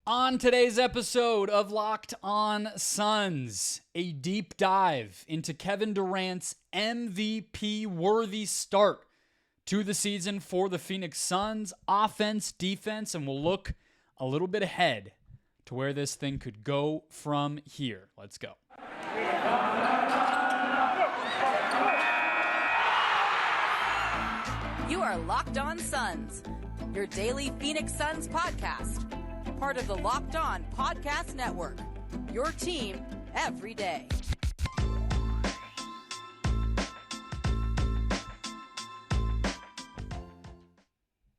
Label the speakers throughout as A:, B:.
A: On today's episode of Locked On Suns, a deep dive into Kevin Durant's MVP-worthy start to the season for the Phoenix Suns, offense, defense, and we'll look a little bit ahead to where this thing could go from here. Let's go.
B: You are Locked On Suns, your daily Phoenix Suns podcast. Part of the Locked On Podcast Network, your team every day.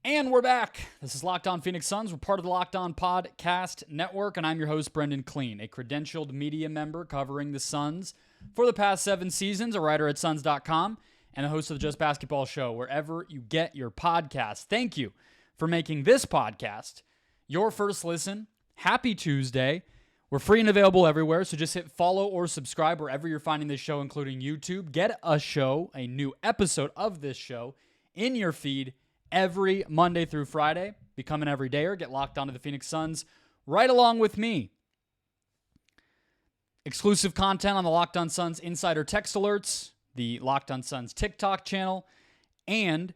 A: And we're back. This is Locked On Phoenix Suns. We're part of the Locked On Podcast Network, and I'm your host, Brendon Kleen, a credentialed media member covering the Suns for the past 7 seasons, a writer at Suns.com, and the host of the Just Basketball Show, wherever you get your podcasts. Thank you for making this podcast your first listen. Happy Tuesday. We're free and available everywhere, so just hit follow or subscribe wherever you're finding this show, including YouTube. Get a new episode of this show in your feed every Monday through Friday. Become an everydayer. Get locked onto the Phoenix Suns right along with me. Exclusive content on the Locked On Suns Insider Text Alerts, the Locked On Suns TikTok channel, and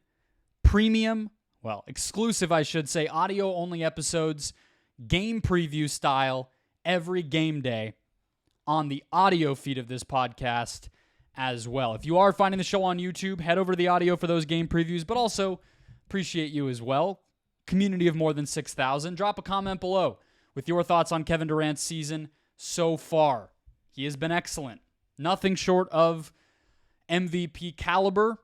A: exclusive, audio-only episodes, game preview style, every game day on the audio feed of this podcast as well. If you are finding the show on YouTube, head over to the audio for those game previews, but also appreciate you as well. Community of more than 6,000. Drop a comment below with your thoughts on Kevin Durant's season so far. He has been excellent. Nothing short of MVP caliber,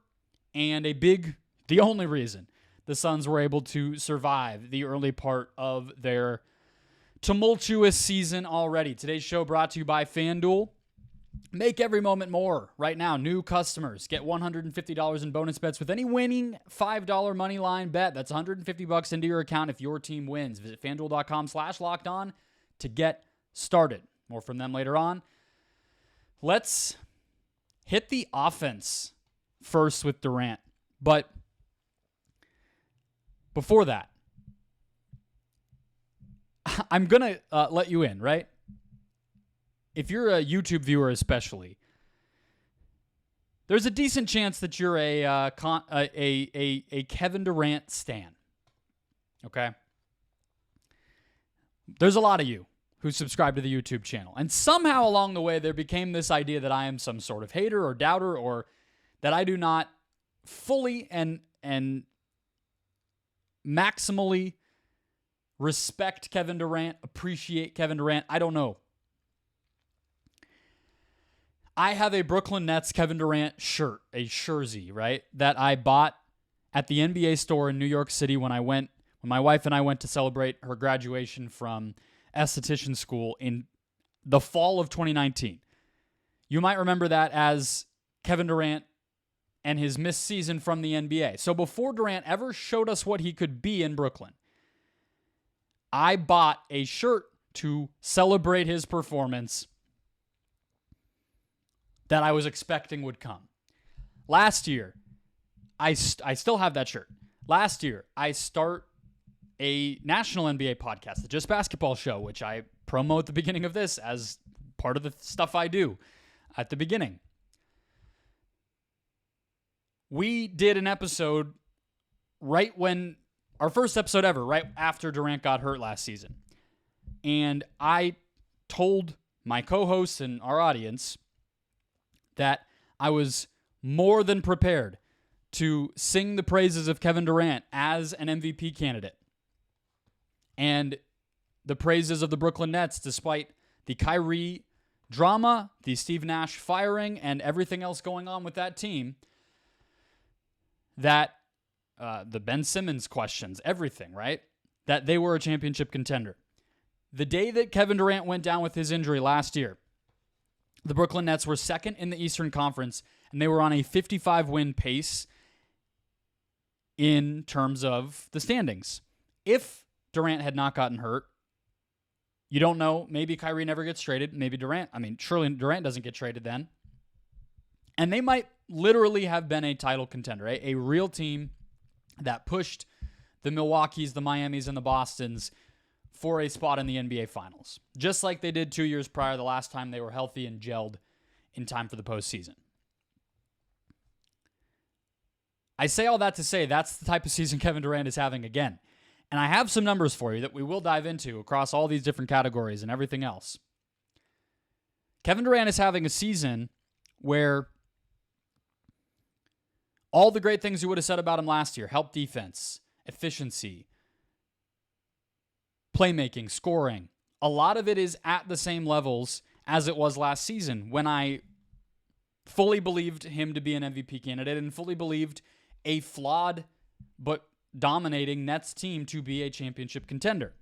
A: and the only reason the Suns were able to survive the early part of their tumultuous season already. Today's show brought to you by FanDuel. Make every moment more. Right now, new customers get $150 in bonus bets with any winning $5 money line bet. That's $150 into your account if your team wins. Visit FanDuel.com/lockedon to get started. More from them later on. Let's hit the offense first with Durant. But before that, I'm going to let you in, right? If you're a YouTube viewer especially, there's a decent chance that you're a Kevin Durant stan. Okay? There's a lot of you who subscribe to the YouTube channel. And somehow along the way, there became this idea that I am some sort of hater or doubter, or that I do not fully and maximally respect Kevin Durant, appreciate Kevin Durant. I don't know. I have a Brooklyn Nets Kevin Durant shirt, a jersey, right, that I bought at the NBA store in New York City when my wife and I went to celebrate her graduation from esthetician school in the fall of 2019. You might remember that as Kevin Durant and his missed season from the NBA. So before Durant ever showed us what he could be in Brooklyn, I bought a shirt to celebrate his performance that I was expecting would come. Last year, I still have that shirt. Last year, I start a national NBA podcast, the Just Basketball Show, which I promo at the beginning of this as part of the stuff I do at the beginning. We did an episode our first episode ever, right after Durant got hurt last season. And I told my co-hosts and our audience that I was more than prepared to sing the praises of Kevin Durant as an MVP candidate. And the praises of the Brooklyn Nets, despite the Kyrie drama, the Steve Nash firing, and everything else going on with that team, that the Ben Simmons questions, everything, right? That they were a championship contender. The day that Kevin Durant went down with his injury last year, the Brooklyn Nets were second in the Eastern Conference, and they were on a 55-win pace in terms of the standings. If Durant had not gotten hurt, you don't know, maybe Kyrie never gets traded, maybe surely Durant doesn't get traded then. And they might literally have been a title contender, a real team that pushed the Milwaukees, the Miamis, and the Bostons for a spot in the NBA Finals, just like they did 2 years prior, the last time they were healthy and gelled in time for the postseason. I say all that to say that's the type of season Kevin Durant is having again. And I have some numbers for you that we will dive into across all these different categories and everything else. Kevin Durant is having a season where all the great things you would have said about him last year, help defense, efficiency, playmaking, scoring, a lot of it is at the same levels as it was last season when I fully believed him to be an MVP candidate and fully believed a flawed but dominating Nets team to be a championship contender.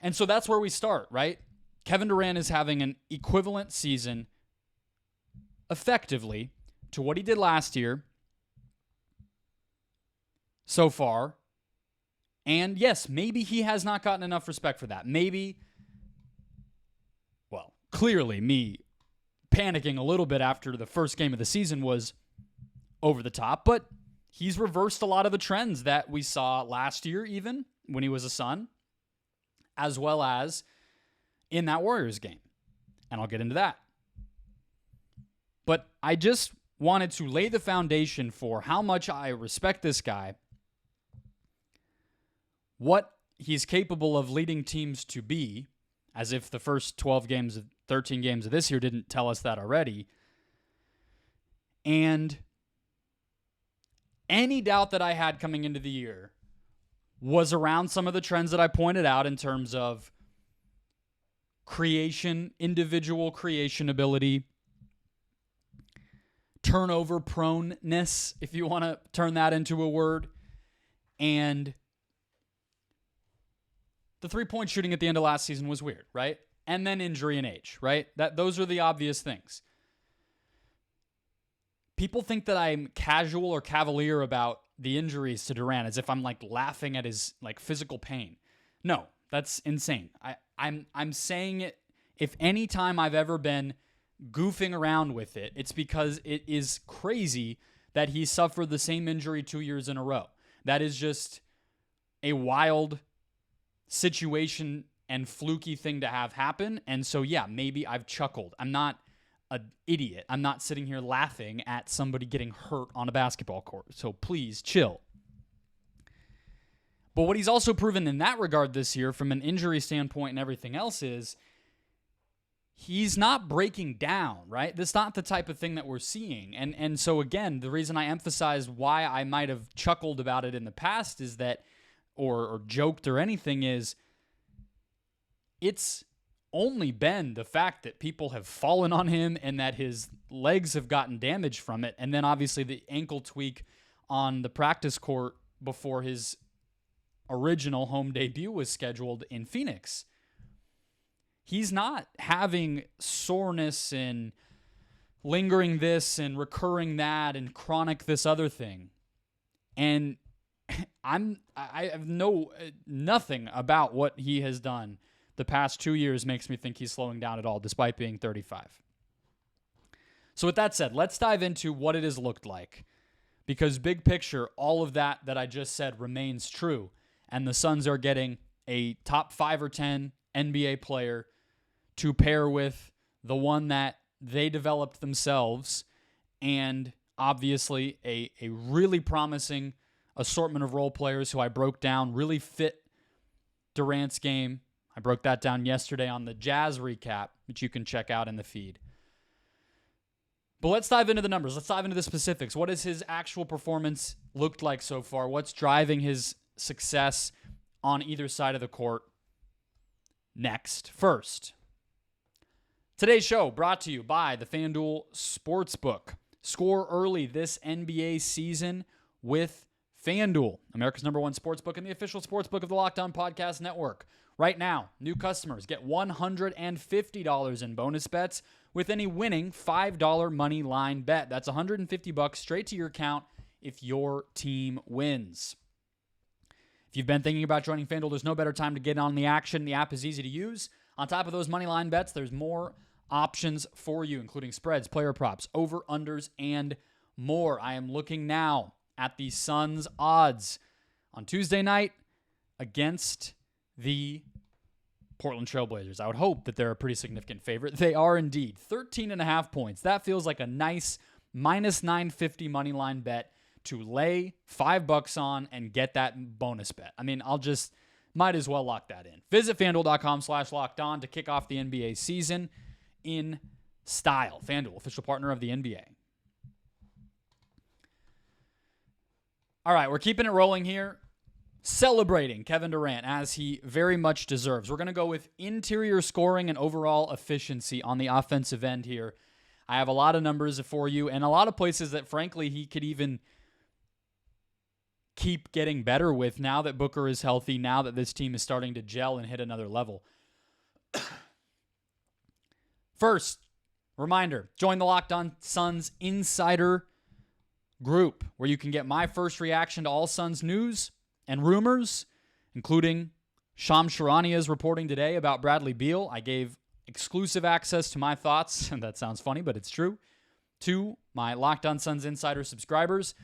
A: And so that's where we start, right? Kevin Durant is having an equivalent season effectively to what he did last year so far. And yes, maybe he has not gotten enough respect for that. Maybe, well, clearly me panicking a little bit after the first game of the season was over the top, but he's reversed a lot of the trends that we saw last year, even when he was a Sun, as well as in that Warriors game. And I'll get into that. But I just wanted to lay the foundation for how much I respect this guy, what he's capable of leading teams to be, as if the first 13 games of this year didn't tell us that already, and any doubt that I had coming into the year was around some of the trends that I pointed out in terms of creation, individual creation ability, turnover proneness, if you want to turn that into a word, and the three-point shooting at the end of last season was weird, right? And then injury and age, right? Those are the obvious things. People think that I'm casual or cavalier about the injuries to Durant as if I'm like laughing at his like physical pain. No, that's insane. I'm saying it, if any time I've ever been goofing around with it, it's because it is crazy that he suffered the same injury 2 years in a row. That is just a wild situation and fluky thing to have happen. And so, yeah, maybe I've chuckled. I'm not an idiot. I'm not sitting here laughing at somebody getting hurt on a basketball court. So please chill. But what he's also proven in that regard this year from an injury standpoint and everything else is he's not breaking down, right? That's not the type of thing that we're seeing. And so again, the reason I emphasize why I might have chuckled about it in the past is that, or joked or anything, is it's only been the fact that people have fallen on him and that his legs have gotten damaged from it. And then obviously the ankle tweak on the practice court before his original home debut was scheduled in Phoenix. He's not having soreness and lingering this and recurring that and chronic this other thing. And I have nothing about what he has done the past 2 years makes me think he's slowing down at all, despite being 35. So with that said, let's dive into what it has looked like. Because big picture, all of that I just said remains true. And the Suns are getting a top 5 or 10 NBA player to pair with the one that they developed themselves. And obviously a really promising assortment of role players who I broke down really fit Durant's game. I broke that down yesterday on the Jazz recap, which you can check out in the feed. But let's dive into the numbers. Let's dive into the specifics. What has his actual performance looked like so far? What's driving his success on either side of the court? Next. First, today's show brought to you by the FanDuel Sportsbook. Score early this NBA season with FanDuel, America's #1 sportsbook and the official sportsbook of the Locked On Podcast Network. Right now, new customers get $150 in bonus bets with any winning $5 money line bet. That's $150 straight to your account if your team wins. If you've been thinking about joining FanDuel, there's no better time to get on the action. The app is easy to use. On top of those money line bets, there's more options for you, including spreads, player props, over-unders, and more. I am looking now at the Suns' odds on Tuesday night against the Portland Trailblazers. I would hope that they're a pretty significant favorite. They are indeed. 13.5 points. That feels like a nice minus 950 money line bet to lay $5 on and get that bonus bet. I mean, might as well lock that in. Visit FanDuel.com/LockedOn to kick off the NBA season in style. FanDuel, official partner of the NBA. All right, we're keeping it rolling here. Celebrating Kevin Durant, as he very much deserves. We're going to go with interior scoring and overall efficiency on the offensive end here. I have a lot of numbers for you and a lot of places that, frankly, he could even keep getting better with now that Booker is healthy, now that this team is starting to gel and hit another level. First, reminder, join the Locked On Suns Insider group, where you can get my first reaction to all Suns news and rumors, including Shams Charania's reporting today about Bradley Beal. I gave exclusive access to my thoughts, and that sounds funny, but it's true, to my Locked On Suns Insider subscribers.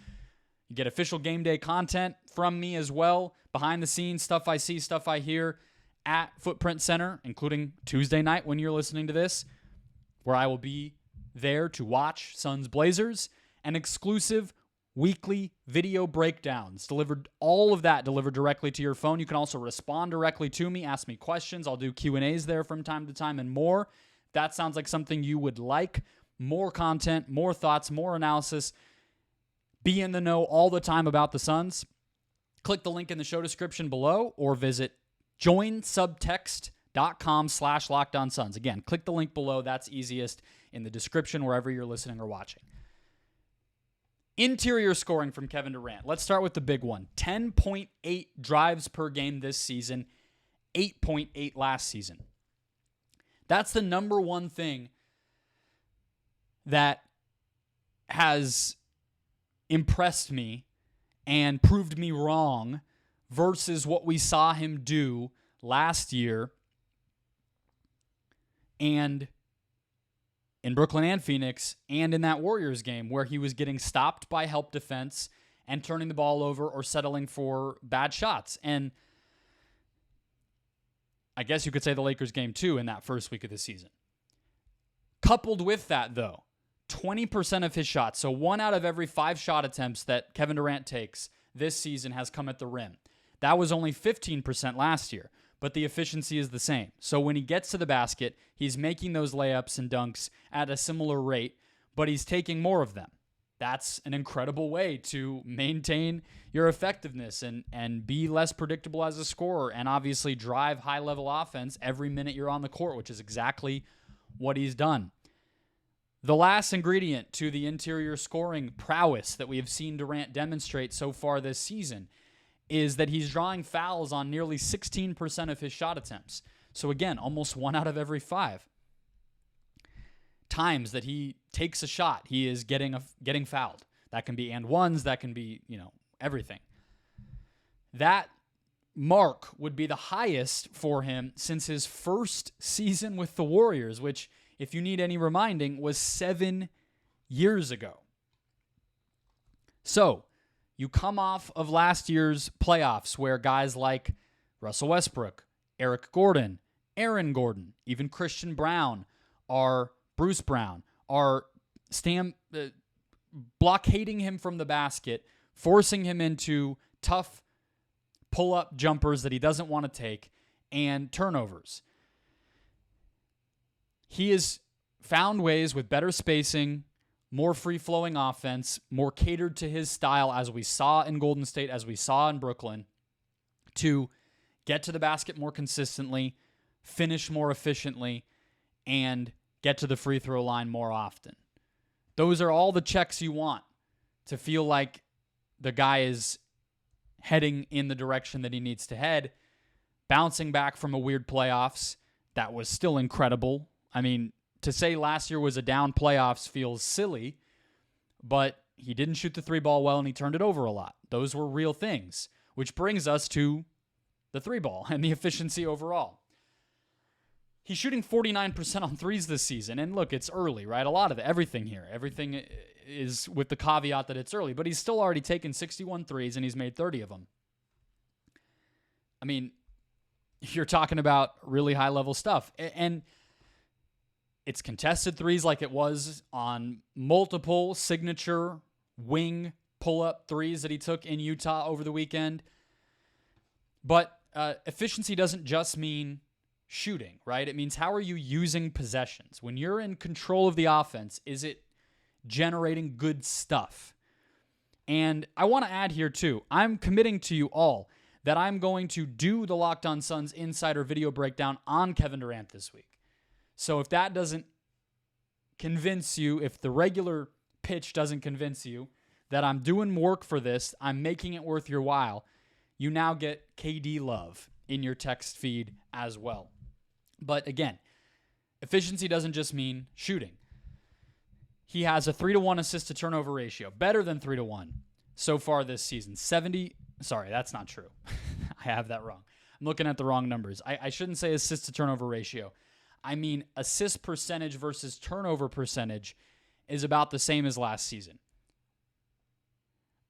A: You get official game day content from me as well, behind the scenes, stuff I see, stuff I hear at Footprint Center, including Tuesday night when you're listening to this, where I will be there to watch Suns Blazers, and exclusive weekly video breakdowns all of that delivered directly to your phone. You can also respond directly to me, ask me questions. I'll do Q&As there from time to time and more. If that sounds like something you would like, more content, more thoughts, more analysis, be in the know all the time about the Suns, click the link in the show description below or visit joinsubtext.com/LockedOnSuns. Again, click the link below. That's easiest in the description wherever you're listening or watching. Interior scoring from Kevin Durant. Let's start with the big one. 10.8 drives per game this season, 8.8 last season. That's the number one thing that has impressed me and proved me wrong versus what we saw him do last year and in Brooklyn and Phoenix, and in that Warriors game where he was getting stopped by help defense and turning the ball over or settling for bad shots. And I guess you could say the Lakers game too in that first week of the season. Coupled with that, though, 20% of his shots, so 1 out of every 5 shot attempts that Kevin Durant takes this season has come at the rim. That was only 15% last year, but the efficiency is the same. So when he gets to the basket, he's making those layups and dunks at a similar rate, but he's taking more of them. That's an incredible way to maintain your effectiveness and be less predictable as a scorer and obviously drive high-level offense every minute you're on the court, which is exactly what he's done. The last ingredient to the interior scoring prowess that we have seen Durant demonstrate so far this season is that he's drawing fouls on nearly 16% of his shot attempts. So again, almost 1 out of every 5 times that he takes a shot, he is getting fouled. That can be and ones, that can be, everything. That mark would be the highest for him since his first season with the Warriors, which, if you need any reminding, was 7 years ago. So, you come off of last year's playoffs where guys like Russell Westbrook, Eric Gordon, Aaron Gordon, even Christian Brown, Bruce Brown, are blockading him from the basket, forcing him into tough pull-up jumpers that he doesn't want to take, and turnovers. He has found ways with better spacing, more free-flowing offense, more catered to his style, as we saw in Golden State, as we saw in Brooklyn, to get to the basket more consistently, finish more efficiently, and get to the free throw line more often. Those are all the checks you want to feel like the guy is heading in the direction that he needs to head, bouncing back from a weird playoffs that was still incredible. I mean, to say last year was a down playoffs feels silly, but he didn't shoot the 3-ball well and he turned it over a lot. Those were real things, which brings us to the 3-ball and the efficiency overall. He's shooting 49% on threes this season, and look, it's early, right? Everything is with the caveat that it's early, but he's still already taken 61 threes and he's made 30 of them. I mean, you're talking about really high-level stuff. And it's contested threes like it was on multiple signature wing pull-up threes that he took in Utah over the weekend. But efficiency doesn't just mean shooting, right? It means how are you using possessions? When you're in control of the offense, is it generating good stuff? And I want to add here too, I'm committing to you all that I'm going to do the Locked On Suns Insider video breakdown on Kevin Durant this week. So if that doesn't convince you, if the regular pitch doesn't convince you that I'm doing work for this, I'm making it worth your while, you now get KD love in your text feed as well. But again, efficiency doesn't just mean shooting. He has a 3-to-1 assist to turnover ratio, better than 3-to-1 so far this season. Sorry, that's not true. I have that wrong. I'm looking at the wrong numbers. I shouldn't say assist to turnover ratio. I mean assist percentage versus turnover percentage is about the same as last season.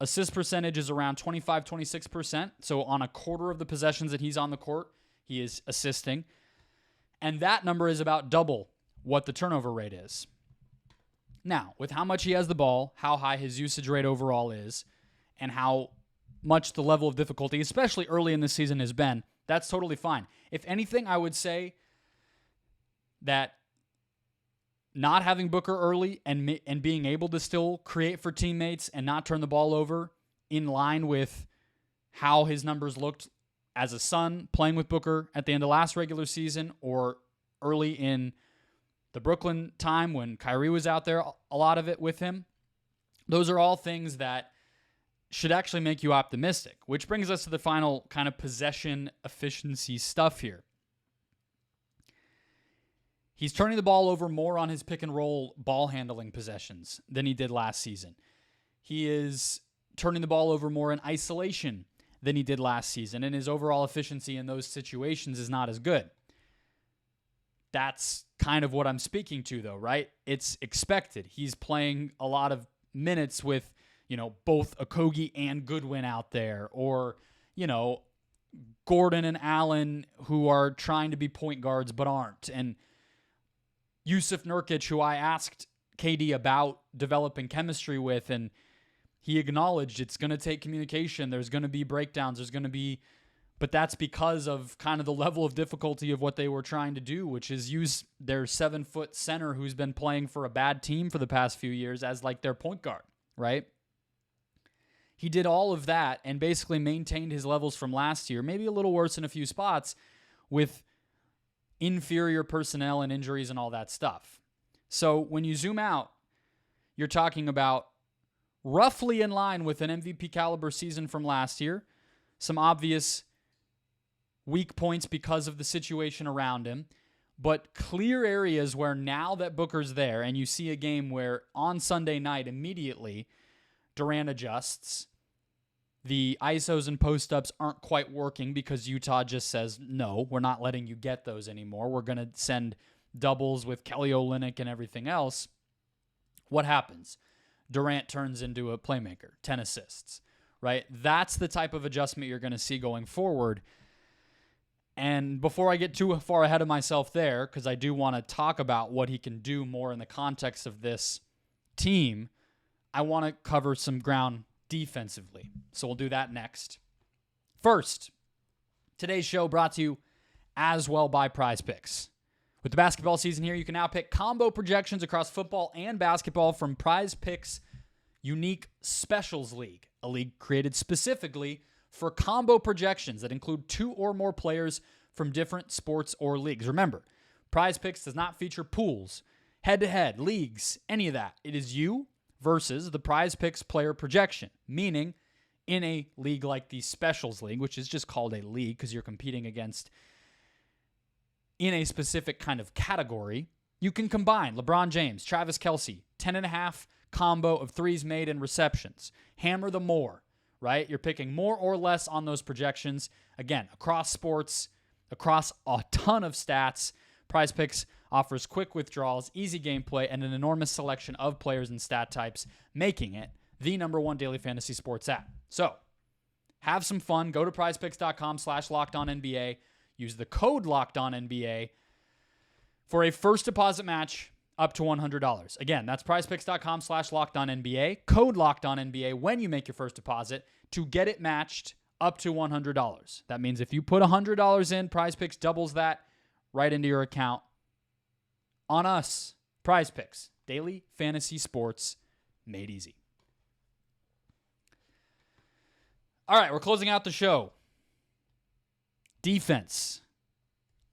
A: Assist percentage is around 25-26%. So on a quarter of the possessions that he's on the court, he is assisting. And that number is about double what the turnover rate is. Now, with how much he has the ball, how high his usage rate overall is, and how much the level of difficulty, especially early in the season, has been, that's totally fine. If anything, I would say that not having Booker early and being able to still create for teammates and not turn the ball over in line with how his numbers looked as a Sun playing with Booker at the end of last regular season or early in the Brooklyn time when Kyrie was out there, a lot of it with him. Those are all things that should actually make you optimistic, which brings us to the final kind of possession efficiency stuff here. He's turning the ball over more on his pick and roll ball handling possessions than he did last season. He is turning the ball over more in isolation than he did last season, and his overall efficiency in those situations is not as good. That's kind of what I'm speaking to, though, right? It's expected. He's playing a lot of minutes with, both Okogie and Goodwin out there, or, Gordon and Allen, who are trying to be point guards but aren't, and Yusuf Nurkic, who I asked KD about developing chemistry with, and he acknowledged it's going to take communication. There's going to be breakdowns. But that's because of kind of the level of difficulty of what they were trying to do, which is use their 7-foot center who's been playing for a bad team for the past few years as like their point guard, right? He did all of that and basically maintained his levels from last year, maybe a little worse in a few spots with inferior personnel and injuries and all that stuff. So when you zoom out, you're talking about roughly in line with an MVP caliber season from last year, some obvious weak points because of the situation around him, but clear areas where now that Booker's there and you see a game where on Sunday night immediately Durant adjusts, the ISOs and post-ups aren't quite working because Utah just says, no, we're not letting you get those anymore. We're going to send doubles with Kelly Olynyk and everything else. What happens? Durant turns into a playmaker, 10 assists, right? That's the type of adjustment you're going to see going forward. And before I get too far ahead of myself there, because I do want to talk about what he can do more in the context of this team, I want to cover some ground defensively. So we'll do that next. First, today's show brought to you as well by Prize Picks. With the basketball season here, you can now pick combo projections across football and basketball from Prize Picks' unique Specials League, a league created specifically for combo projections that include 2 or more players from different sports or leagues. Remember, Prize Picks does not feature pools, head-to-head, leagues, any of that. It is you versus the Prize Picks player projection, meaning in a league like the Specials League, which is just called a league because you're competing against in a specific kind of category, you can combine LeBron James, Travis Kelce, 10.5 combo of threes made and receptions. Hammer the more, right? You're picking more or less on those projections. Again, across sports, across a ton of stats, Prize Picks offers quick withdrawals, easy gameplay, and an enormous selection of players and stat types, making it the #1 daily fantasy sports app. So, have some fun. Go to prizepicks.com/LockedOnNBA. use the code LOCKEDONNBA for a first deposit match up to $100. Again, that's prizepicks.com/LockedOnNBA, code LOCKEDONNBA when you make your first deposit to get it matched up to $100. That means if you put $100 in, PrizePicks doubles that right into your account. On us, PrizePicks, daily fantasy sports made easy. All right, we're closing out the show. Defense.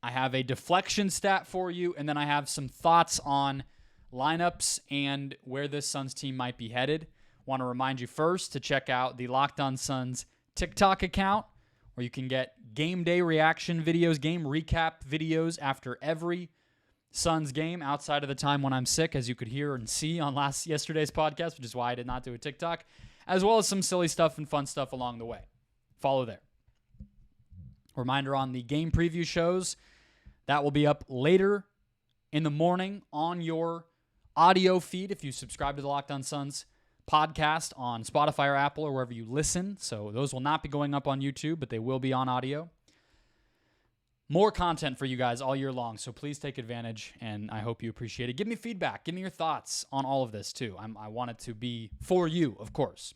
A: I have a deflection stat for you, and then I have some thoughts on lineups and where this Suns team might be headed. Want to remind you first to check out the Locked On Suns TikTok account, where you can get game day reaction videos, game recap videos after every Suns game outside of the time when I'm sick, as you could hear and see on yesterday's podcast, which is why I did not do a TikTok, as well as some silly stuff and fun stuff along the way. Follow there. Reminder on the game preview shows, that will be up later in the morning on your audio feed if you subscribe to the Locked On Suns podcast on Spotify or Apple or wherever you listen. So those will not be going up on YouTube, but they will be on audio. More content for you guys all year long, so please take advantage, and I hope you appreciate it. Give me feedback. Give me your thoughts on all of this, too. I want it to be for you, of course.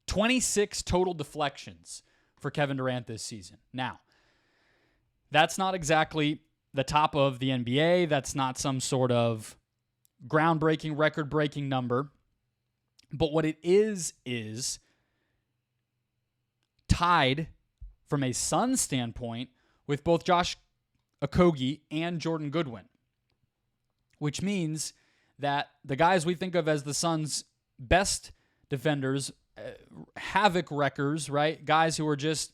A: 26 total deflections for Kevin Durant this season. Now, that's not exactly the top of the NBA. That's not some sort of groundbreaking, record-breaking number. But what it is tied from a Suns standpoint with both Josh Okogie and Jordan Goodwin, which means that the guys we think of as the Suns' best defenders, havoc wreckers, right? Guys who are just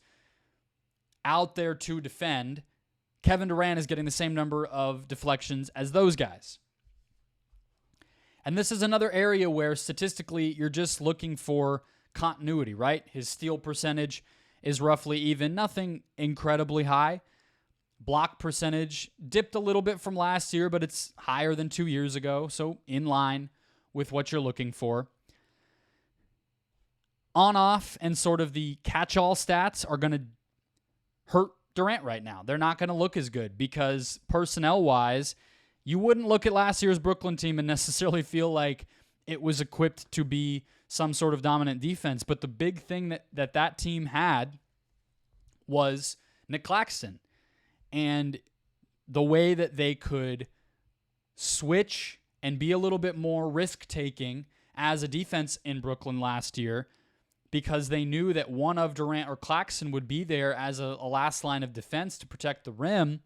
A: out there to defend. Kevin Durant is getting the same number of deflections as those guys. And this is another area where statistically you're just looking for continuity, right? His steal percentage is roughly even, nothing incredibly high. Block percentage dipped a little bit from last year, but it's higher than 2 years ago, so in line with what you're looking for. On-off and sort of the catch-all stats are going to hurt Durant right now. They're not going to look as good because personnel-wise, you wouldn't look at last year's Brooklyn team and necessarily feel like it was equipped to be some sort of dominant defense. But the big thing that team had was Nick Claxton. And the way that they could switch and be a little bit more risk-taking as a defense in Brooklyn last year, because they knew that one of Durant or Claxton would be there as a last line of defense to protect the rim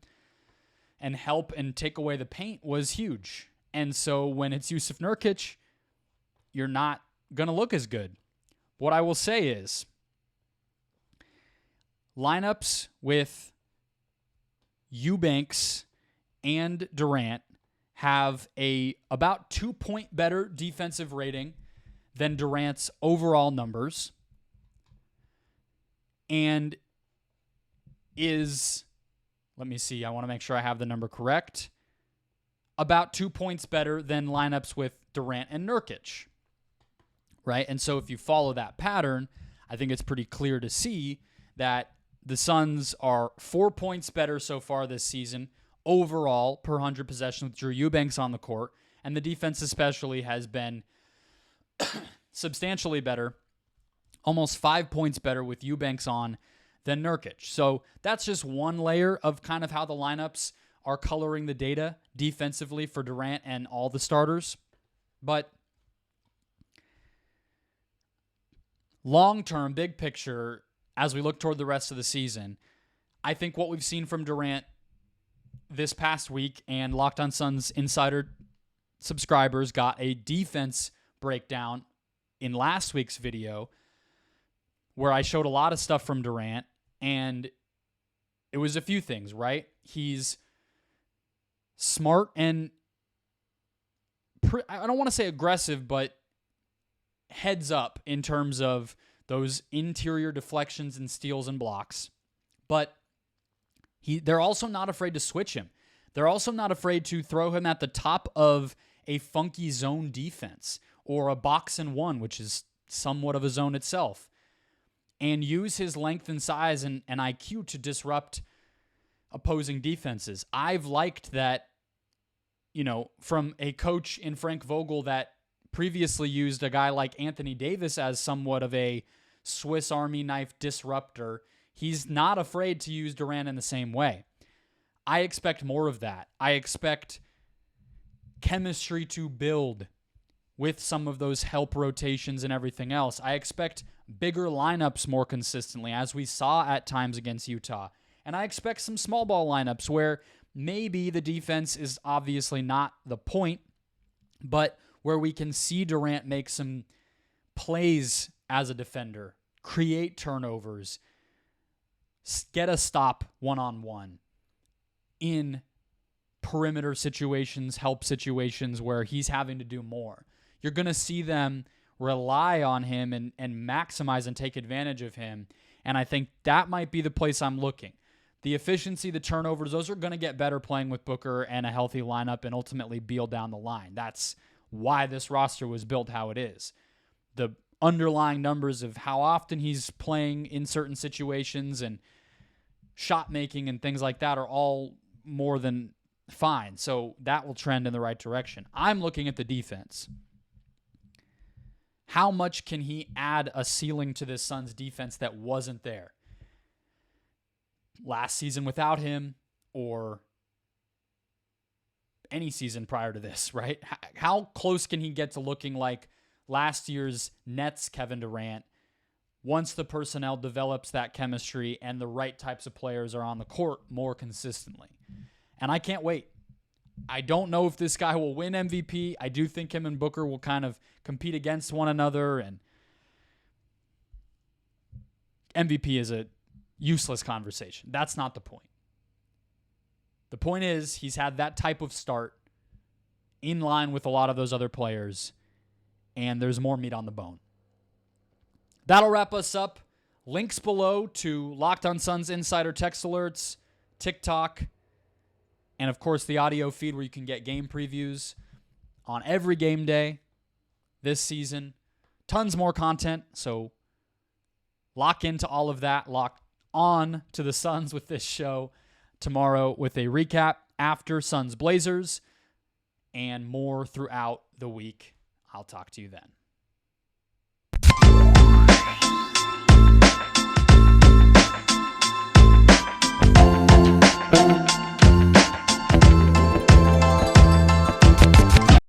A: and help and take away the paint, was huge. And so when it's Jusuf Nurkic, you're not going to look as good. What I will say is lineups with Eubanks and Durant have a about 2-point better defensive rating than Durant's overall numbers, and is, let me see, I want to make sure I have the number correct, about 2 points better than lineups with Durant and Nurkic, right? And so if you follow that pattern, I think it's pretty clear to see that the Suns are 4 points better so far this season overall per 100 possessions with Drew Eubanks on the court, and the defense especially has been substantially better, almost 5 points better with Eubanks on than Nurkic. So that's just one layer of kind of how the lineups are coloring the data defensively for Durant and all the starters. But long-term, big picture, as we look toward the rest of the season, I think what we've seen from Durant this past week, and Locked On Suns Insider subscribers got a defense breakdown in last week's video where I showed a lot of stuff from Durant, and it was a few things, right? He's smart and I don't want to say aggressive, but heads up in terms of those interior deflections and steals and blocks. But they're also not afraid to switch him. They're also not afraid to throw him at the top of a funky zone defense or a box and one, which is somewhat of a zone itself. and use his length and size and IQ to disrupt opposing defenses. I've liked that, from a coach in Frank Vogel that previously used a guy like Anthony Davis as somewhat of a Swiss Army knife disruptor. He's not afraid to use Durant in the same way. I expect more of that. I expect chemistry to build with some of those help rotations and everything else. I expect bigger lineups more consistently, as we saw at times against Utah. And I expect some small ball lineups where maybe the defense is obviously not the point, but where we can see Durant make some plays as a defender, create turnovers, get a stop one-on-one in perimeter situations, help situations where he's having to do more. You're going to see them rely on him and maximize and take advantage of him. And I think that might be the place I'm looking. The efficiency, the turnovers, those are going to get better playing with Booker and a healthy lineup and ultimately Beal down the line. That's why this roster was built how it is. The underlying numbers of how often he's playing in certain situations and shot making and things like that are all more than fine. So that will trend in the right direction. I'm looking at the defense. How much can he add a ceiling to this Suns defense that wasn't there last season without him or any season prior to this, right? How close can he get to looking like last year's Nets Kevin Durant once the personnel develops that chemistry and the right types of players are on the court more consistently? And I can't wait. I don't know if this guy will win MVP. I do think him and Booker will kind of compete against one another, and MVP is a useless conversation. That's not the point. The point is he's had that type of start in line with a lot of those other players, and there's more meat on the bone. That'll wrap us up. Links below to Locked On Suns Insider text alerts, TikTok, and of course the audio feed where you can get game previews on every game day this season. Tons more content, so lock into all of that. Lock on to the Suns with this show tomorrow with a recap after Suns Blazers and more throughout the week. I'll talk to you then.